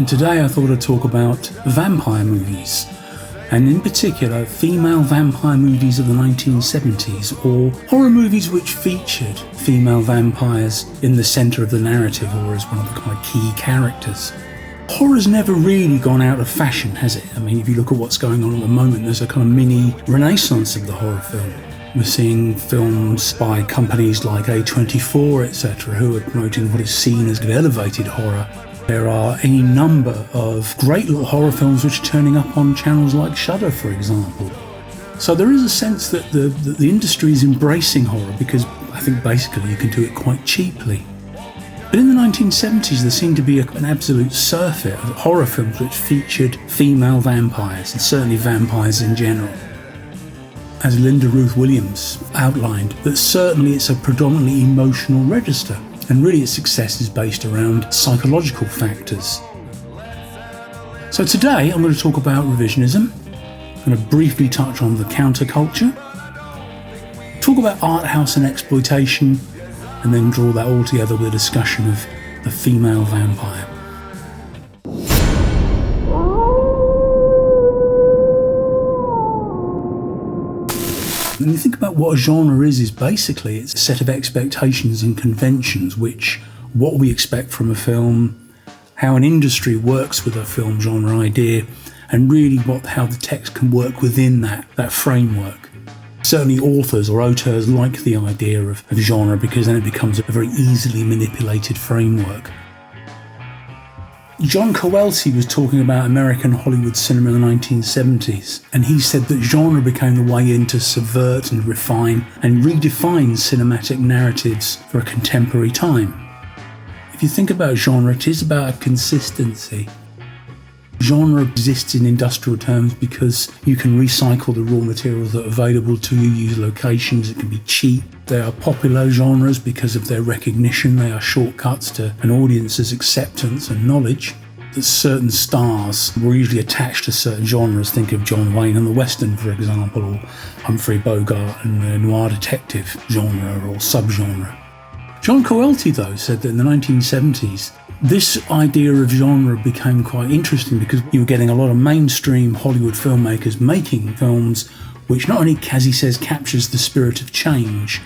and today I thought I'd talk about vampire movies, and in particular female vampire movies of the 1970s, or horror movies which featured female vampires in the centre of the narrative or as one of the kind of key characters. Horror's never really gone out of fashion, has it? I mean, if you look at what's going on at the moment, there's a kind of mini renaissance of the horror film. We're seeing films by companies like A24, etc., who are promoting what is seen as elevated horror. There are any number of great little horror films which are turning up on channels like Shudder, for example. So there is a sense that the industry is embracing horror because I think basically you can do it quite cheaply. But in the 1970s there seemed to be an absolute surfeit of horror films which featured female vampires, and certainly vampires in general. As Linda Ruth Williams outlined, that certainly it's a predominantly emotional register, and really its success is based around psychological factors. So today I'm going to talk about revisionism. I'm going to briefly touch on the counterculture, talk about art house and exploitation, and then draw that all together with a discussion of the female vampire. When you think about what a genre is basically it's a set of expectations and conventions which what we expect from a film, how an industry works with a film genre idea, and really how the text can work within that framework. Certainly authors or auteurs like the idea of genre because then it becomes a very easily manipulated framework. John Coelty was talking about American Hollywood cinema in the 1970s, and he said that genre became the way in to subvert and refine and redefine cinematic narratives for a contemporary time. If you think about genre, it is about a consistency. Genre exists in industrial terms because you can recycle the raw materials that are available to you, use locations, it can be cheap. They are popular genres because of their recognition, they are shortcuts to an audience's acceptance and knowledge. That certain stars were usually attached to certain genres, think of John Wayne and the Western for example, or Humphrey Bogart and the noir detective genre or subgenre. John Coelty though said that in the 1970s this idea of genre became quite interesting because you were getting a lot of mainstream Hollywood filmmakers making films which not only, as he says, captures the spirit of change,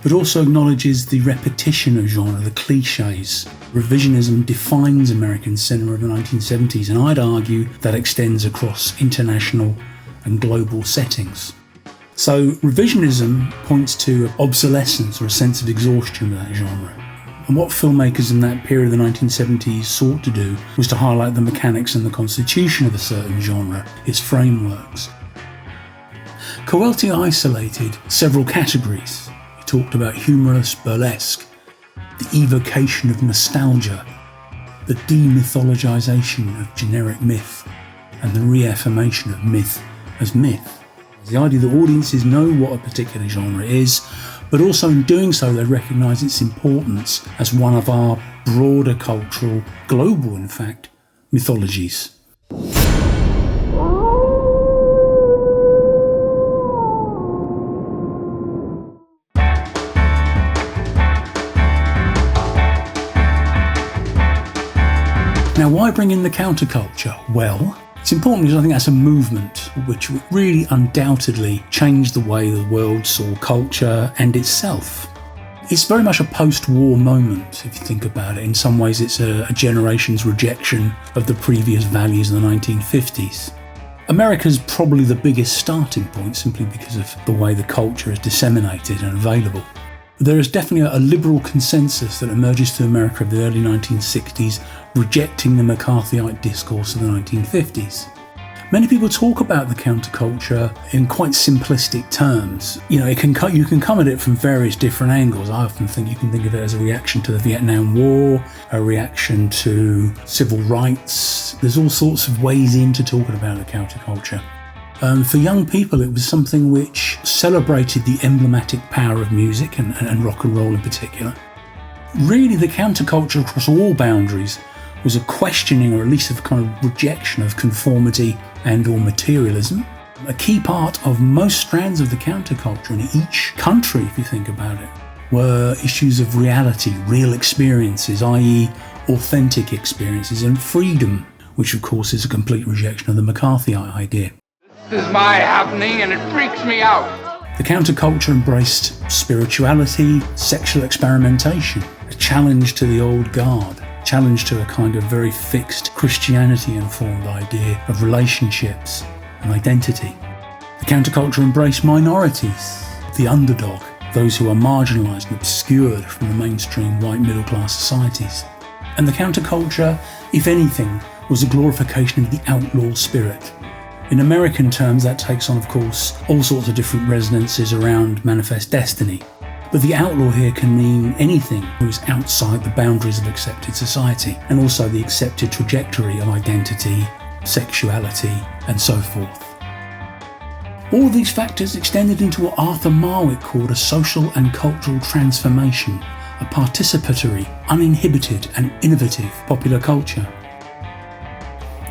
but also acknowledges the repetition of genre, the cliches. Revisionism defines American cinema of the 1970s, and I'd argue that extends across international and global settings. So revisionism points to obsolescence or a sense of exhaustion of that genre. And what filmmakers in that period of the 1970s sought to do was to highlight the mechanics and the constitution of a certain genre, its frameworks. Coelty isolated several categories. He talked about humorous burlesque, the evocation of nostalgia, the demythologization of generic myth, and the reaffirmation of myth as myth. The idea that audiences know what a particular genre is, but also in doing so they recognise its importance as one of our broader cultural, global in fact, mythologies. Now, why bring in the counterculture? Well, it's important because I think that's a movement which really undoubtedly changed the way the world saw culture and itself. It's very much a post-war moment, if you think about it. In some ways, it's a generation's rejection of the previous values of the 1950s. America's probably the biggest starting point simply because of the way the culture is disseminated and available. There is definitely a liberal consensus that emerges to America of the early 1960s, rejecting the McCarthyite discourse of the 1950s. Many people talk about the counterculture in quite simplistic terms. You know, you can come at it from various different angles. I often think you can think of it as a reaction to the Vietnam War, a reaction to civil rights. There's all sorts of ways into talking about the counterculture. For young people, it was something which celebrated the emblematic power of music and rock and roll in particular. Really, the counterculture across all boundaries was a questioning, or at least a kind of rejection of conformity and or materialism. A key part of most strands of the counterculture in each country, if you think about it, were issues of reality, real experiences, i.e. authentic experiences, and freedom, which of course is a complete rejection of the McCarthyite idea. This is my happening and it freaks me out. The counterculture embraced spirituality, sexual experimentation, a challenge to the old guard, challenge to a kind of very fixed Christianity-informed idea of relationships and identity. The counterculture embraced minorities, the underdog, those who are marginalised and obscured from the mainstream white middle-class societies. And the counterculture, if anything, was a glorification of the outlaw spirit. In American terms, that takes on, of course, all sorts of different resonances around manifest destiny. But the outlaw here can mean anything who is outside the boundaries of accepted society, and also the accepted trajectory of identity, sexuality, and so forth. All of these factors extended into what Arthur Marwick called a social and cultural transformation, a participatory, uninhibited, and innovative popular culture,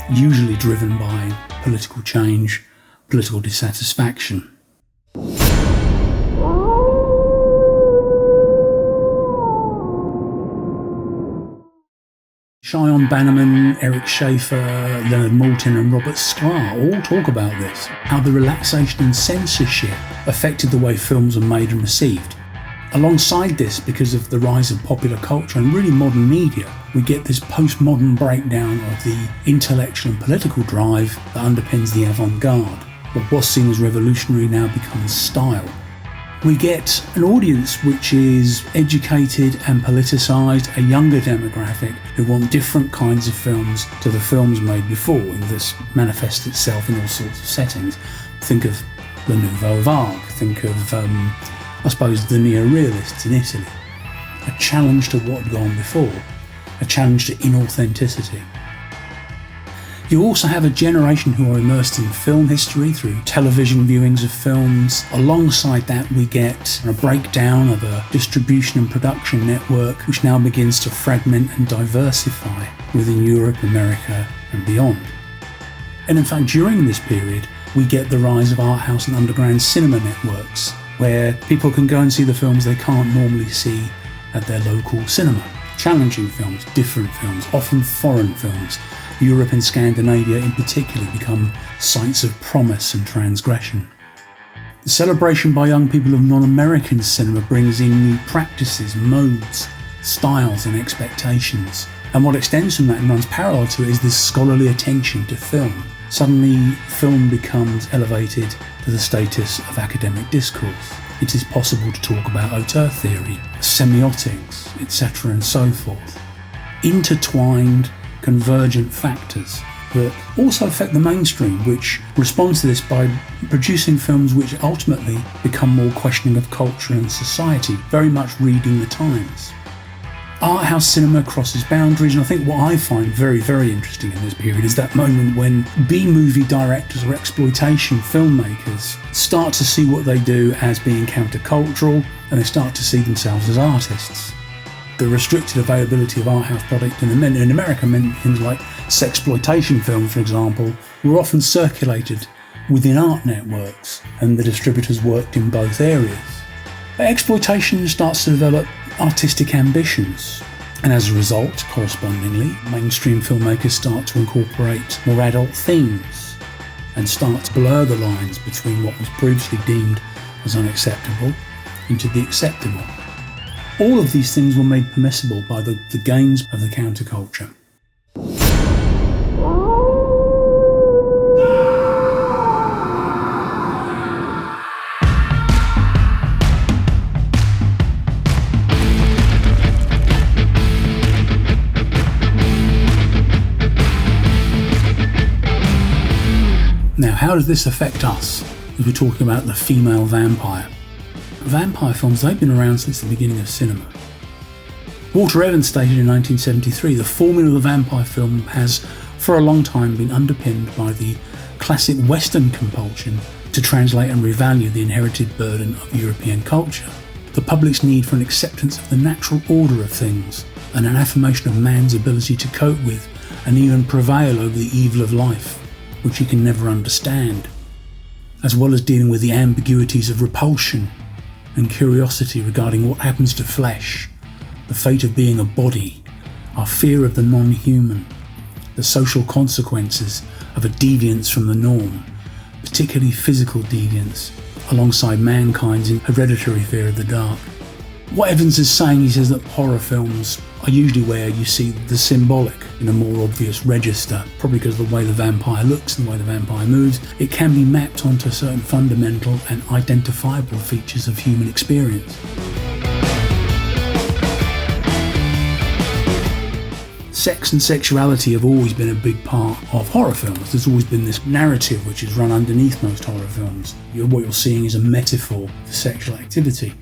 usually driven by political change, political dissatisfaction. Cheyenne Bannerman, Eric Schaefer, Leonard Maltin and Robert Sklar all talk about this, how the relaxation in censorship affected the way films are made and received. Alongside this, because of the rise of popular culture and really modern media, we get this postmodern breakdown of the intellectual and political drive that underpins the avant-garde. What was seen as revolutionary now becomes style. We get an audience which is educated and politicised, a younger demographic who want different kinds of films to the films made before, and this manifests itself in all sorts of settings. Think of Le Nouveau Vague, think of, I suppose, the neo-realists in Italy. A challenge to what had gone before, a challenge to inauthenticity. You also have a generation who are immersed in film history through television viewings of films. Alongside that, we get a breakdown of a distribution and production network which now begins to fragment and diversify within Europe, America and beyond. And in fact, during this period, we get the rise of art house and underground cinema networks, where people can go and see the films they can't normally see at their local cinema. Challenging films, different films, often foreign films. Europe and Scandinavia in particular become sites of promise and transgression. The celebration by young people of non-American cinema brings in new practices, modes, styles and expectations. And what extends from that and runs parallel to it is this scholarly attention to film. Suddenly, film becomes elevated to the status of academic discourse. It is possible to talk about auteur theory, semiotics, etc. and so forth. Intertwined, convergent factors that also affect the mainstream, which responds to this by producing films which ultimately become more questioning of culture and society, very much reading the times. Art house cinema crosses boundaries, and I think what I find very, very interesting in this period is that moment when B-movie directors or exploitation filmmakers start to see what they do as being countercultural, and they start to see themselves as artists. The restricted availability of art house product in America meant things like sexploitation films, for example, were often circulated within art networks, and the distributors worked in both areas. But exploitation starts to develop artistic ambitions, and as a result, correspondingly, mainstream filmmakers start to incorporate more adult themes and start to blur the lines between what was previously deemed as unacceptable into the acceptable. All of these things were made permissible by the gains of the counterculture. Now, how does this affect us as we're talking about the female vampire? Vampire films, they've been around since the beginning of cinema. Walter Evans stated in 1973, the formula of the vampire film has for a long time been underpinned by the classic Western compulsion to translate and revalue the inherited burden of European culture, the public's need for an acceptance of the natural order of things, and an affirmation of man's ability to cope with and even prevail over the evil of life, which he can never understand, as well as dealing with the ambiguities of repulsion and curiosity regarding what happens to flesh, the fate of being a body, our fear of the non-human, the social consequences of a deviance from the norm, particularly physical deviance, alongside mankind's hereditary fear of the dark. What Evans is saying, he says that horror films are usually where you see the symbolic in a more obvious register, probably because of the way the vampire looks and the way the vampire moves. It can be mapped onto certain fundamental and identifiable features of human experience. Sex and sexuality have always been a big part of horror films. There's always been this narrative which is run underneath most horror films. What you're seeing is a metaphor for sexual activity.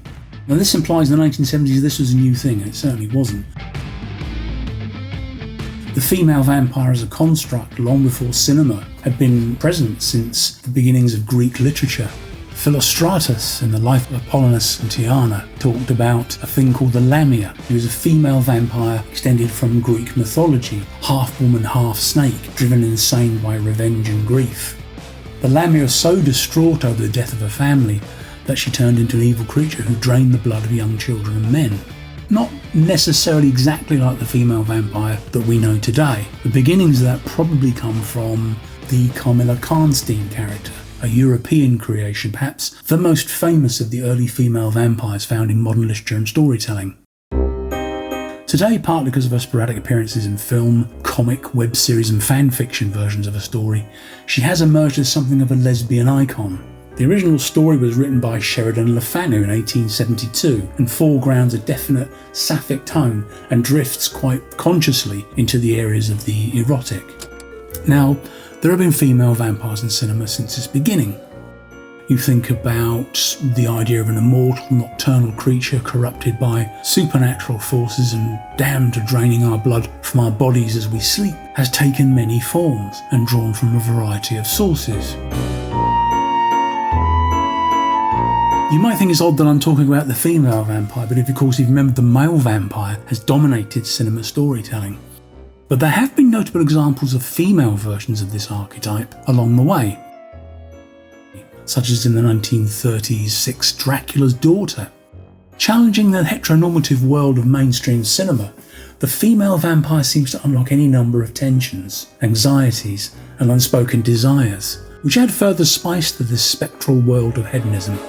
Now this implies in the 1970s this was a new thing, and it certainly wasn't. The female vampire as a construct, long before cinema, had been present since the beginnings of Greek literature. Philostratus, in the life of Apollonius and Tiana, talked about a thing called the Lamia. He was a female vampire extended from Greek mythology, half woman, half snake, driven insane by revenge and grief. The Lamia was so distraught over the death of her family that she turned into an evil creature who drained the blood of young children and men. Not necessarily exactly like the female vampire that we know today. The beginnings of that probably come from the Carmilla Karnstein character, a European creation, perhaps the most famous of the early female vampires found in modern literature and storytelling. Today, partly because of her sporadic appearances in film, comic, web series and fan fiction versions of a story, she has emerged as something of a lesbian icon. The original story was written by Sheridan Le Fanu in 1872 and foregrounds a definite sapphic tone and drifts quite consciously into the areas of the erotic. Now, there have been female vampires in cinema since its beginning. You think about the idea of an immortal, nocturnal creature corrupted by supernatural forces and damned to draining our blood from our bodies as we sleep, has taken many forms and drawn from a variety of sources. You might think it's odd that I'm talking about the female vampire, but of course, if you remember, the male vampire has dominated cinema storytelling. But there have been notable examples of female versions of this archetype along the way, such as in the 1930s 6 Dracula's Daughter. Challenging the heteronormative world of mainstream cinema, the female vampire seems to unlock any number of tensions, anxieties, and unspoken desires, which add further spice to this spectral world of hedonism.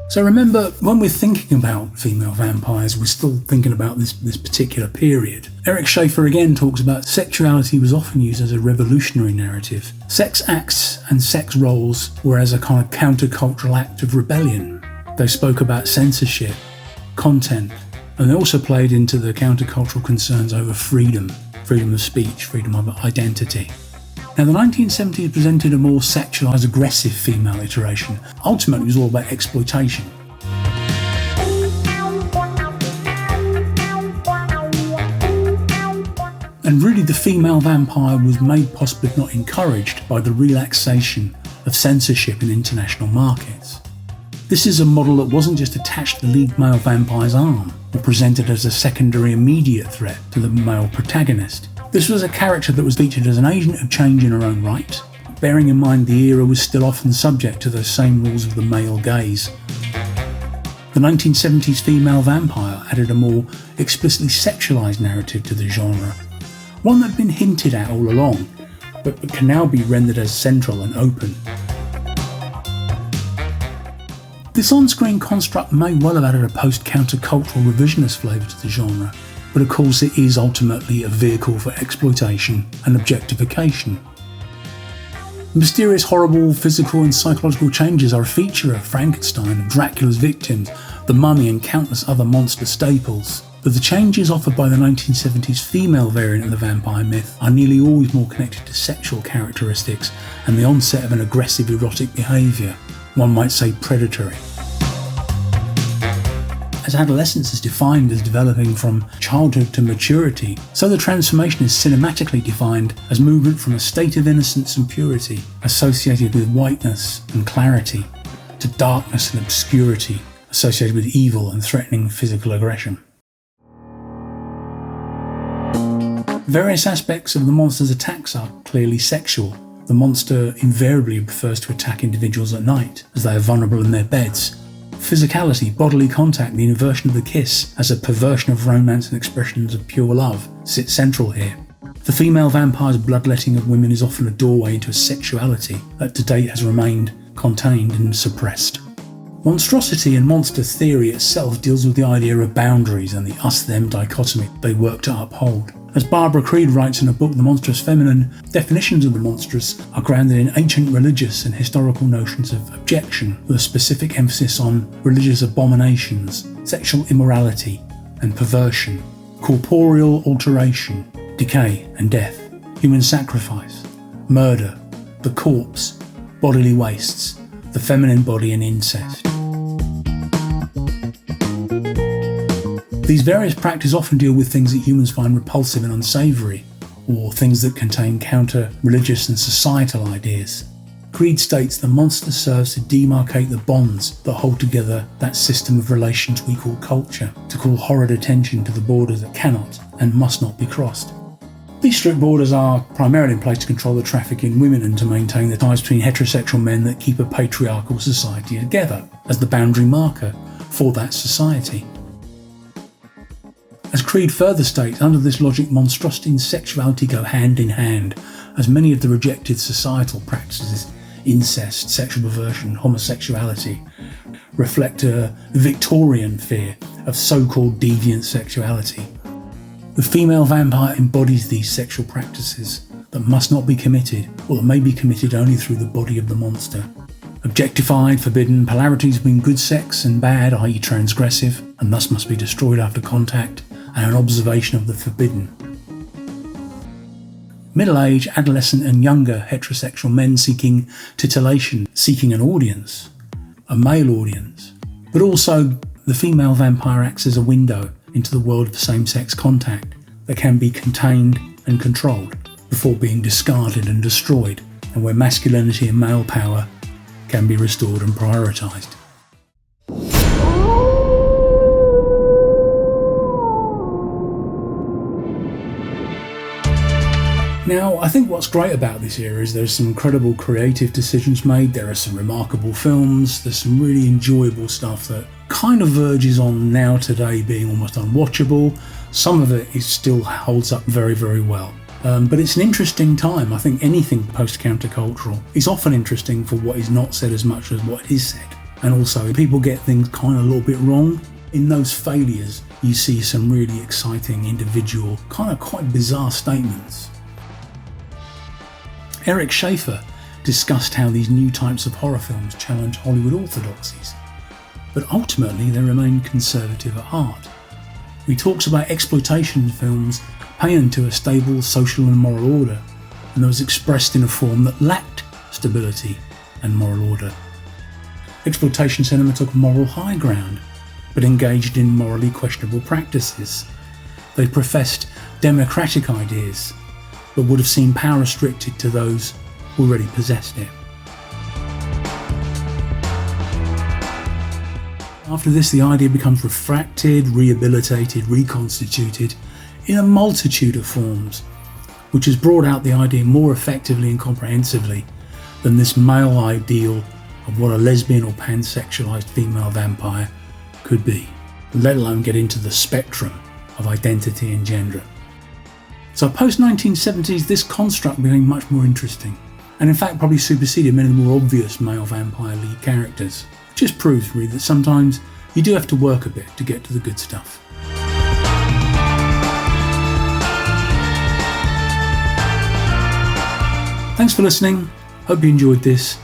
So remember, when we're thinking about female vampires, we're still thinking about this particular period. Eric Schaeffer again talks about sexuality was often used as a revolutionary narrative. Sex acts and sex roles were as a kind of countercultural act of rebellion. They spoke about censorship, content, and they also played into the countercultural concerns over freedom of speech, freedom of identity. Now, the 1970s presented a more sexualised, aggressive female iteration. Ultimately, it was all about exploitation. And really, the female vampire was made possible, if not encouraged, by the relaxation of censorship in international markets. This is a model that wasn't just attached to the lead male vampire's arm, or presented as a secondary immediate threat to the male protagonist. This was a character that was featured as an agent of change in her own right, bearing in mind the era was still often subject to those same rules of the male gaze. The 1970s female vampire added a more explicitly sexualised narrative to the genre, one that had been hinted at all along, but can now be rendered as central and open. This on-screen construct may well have added a post-countercultural revisionist flavour to the genre, but of course it is ultimately a vehicle for exploitation and objectification. Mysterious, horrible physical and psychological changes are a feature of Frankenstein, of Dracula's victims, the Mummy and countless other monster staples. But the changes offered by the 1970s female variant of the vampire myth are nearly always more connected to sexual characteristics and the onset of an aggressive erotic behaviour, one might say predatory. As adolescence is defined as developing from childhood to maturity, so the transformation is cinematically defined as movement from a state of innocence and purity, associated with whiteness and clarity, to darkness and obscurity, associated with evil and threatening physical aggression. Various aspects of the monster's attacks are clearly sexual. The monster invariably prefers to attack individuals at night, as they are vulnerable in their beds. Physicality, bodily contact, the inversion of the kiss as a perversion of romance and expressions of pure love sit central here. The female vampire's bloodletting of women is often a doorway into a sexuality that to date has remained contained and suppressed. Monstrosity and monster theory itself deals with the idea of boundaries and the us-them dichotomy they work to uphold. As Barbara Creed writes in her book The Monstrous Feminine, definitions of the monstrous are grounded in ancient religious and historical notions of objection, with a specific emphasis on religious abominations, sexual immorality and perversion, corporeal alteration, decay and death, human sacrifice, murder, the corpse, bodily wastes, the feminine body and incest. These various practices often deal with things that humans find repulsive and unsavoury, or things that contain counter-religious and societal ideas. Creed states the monster serves to demarcate the bonds that hold together that system of relations we call culture, to call horrid attention to the borders that cannot and must not be crossed. These strict borders are primarily in place to control the traffic in women and to maintain the ties between heterosexual men that keep a patriarchal society together, as the boundary marker for that society. As Creed further states, under this logic, monstrosity and sexuality go hand in hand, as many of the rejected societal practices, incest, sexual perversion, homosexuality, reflect a Victorian fear of so-called deviant sexuality. The female vampire embodies these sexual practices that must not be committed, or that may be committed only through the body of the monster. Objectified, forbidden, polarities between good sex and bad, i.e. transgressive, and thus must be destroyed after contact, and an observation of the forbidden. Middle-aged, adolescent and younger heterosexual men seeking titillation, seeking an audience, a male audience, but also the female vampire acts as a window into the world of same-sex contact that can be contained and controlled before being discarded and destroyed, and where masculinity and male power can be restored and prioritised. Now, I think what's great about this era is there's some incredible creative decisions made, there are some remarkable films, there's some really enjoyable stuff that kind of verges on now today being almost unwatchable. Some of it still holds up very, very well. But it's an interesting time. I think anything post-countercultural is often interesting for what is not said as much as what is said. And also, people get things kind of a little bit wrong. In those failures, you see some really exciting individual, kind of quite bizarre statements. Eric Schaeffer discussed how these new types of horror films challenge Hollywood orthodoxies, but ultimately they remain conservative at heart. He talks about exploitation films paying to a stable social and moral order, and that was expressed in a form that lacked stability and moral order. Exploitation cinema took moral high ground, but engaged in morally questionable practices. They professed democratic ideas, but would have seen power restricted to those who already possessed it. After this, the idea becomes refracted, rehabilitated, reconstituted in a multitude of forms, which has brought out the idea more effectively and comprehensively than this male ideal of what a lesbian or pansexualized female vampire could be, let alone get into the spectrum of identity and gender. So post-1970s, this construct became much more interesting, and in fact probably superseded many of the more obvious male vampire lead characters. It just proves really that sometimes you do have to work a bit to get to the good stuff. Thanks for listening. Hope you enjoyed this.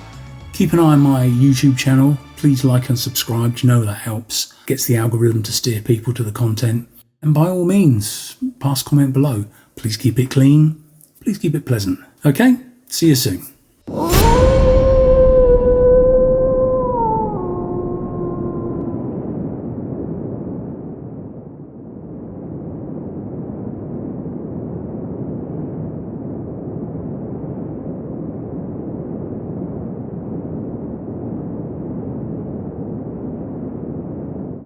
Keep an eye on my YouTube channel. Please like and subscribe. You know that helps. Gets the algorithm to steer people to the content. And by all means, pass comment below. Please keep it clean. Please keep it pleasant. Okay? See you soon.